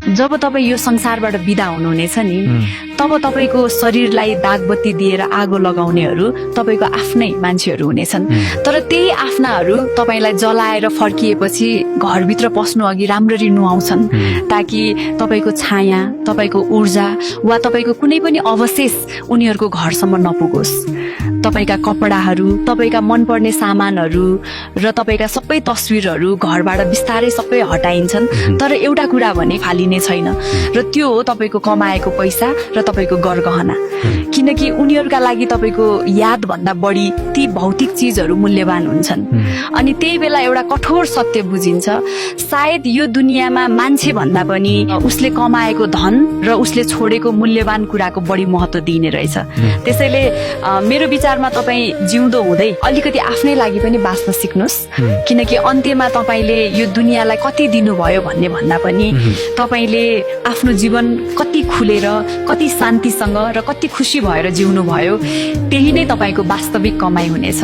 जब तपाईँ यो संसारबाट बिदा हुनुहुनेछ नि तब तपाईँको शरीरलाई दागबत्ती दिएर आगो लगाउनेहरू तपाईँको आफ्नै मान्छेहरू हुनेछन्। तर त्यही आफ्नाहरू तपाईँलाई जलाएर फर्किएपछि घरभित्र पस्नु अघि राम्ररी नुहाउँछन् ताकि तपाईँको छाया, तपाईँको ऊर्जा वा तपाईँको कुनै पनि अवशेष उनीहरूको घरसम्म नपुगोस्। तपाईँका कपडाहरू, तपाईँका मनपर्ने सामानहरू र तपाईँका सबै तस्विरहरू घरबाट बिस्तारै सबै हटाइन्छन्, तर एउटा कुरा भने फालिने छैन र त्यो हो तपाईँको कमाएको पैसा र तपाईँको गरगहना। किनकि उनीहरूका लागि तपाईँको यादभन्दा बढी ती भौतिक चिजहरू मूल्यवान हुन्छन्। अनि त्यही बेला एउटा कठोर सत्य बुझिन्छ, सायद यो दुनियाँमा मान्छे भन्दा पनि उसले कमाएको धन र उसले छोडेको मूल्यवान कुराको बढी महत्त्व दिइने रहेछ। त्यसैले मेरो विचारमा तपाईँ जिउँदो हुँदै अलिकति आफ्नै लागि पनि बाँच्न सिक्नुहोस्, किनकि अन्त्यमा तपाईँले यो दुनियाँलाई कति दिनुभयो भन्ने भन्दा पनि तपाईँले आफ्नो जीवन कति खुलेर, कति शान्तिसँग र कति खुसी भएर जिउनु भयो, त्यही नै तपाईँको वास्तविक कमाइ हुनेछ।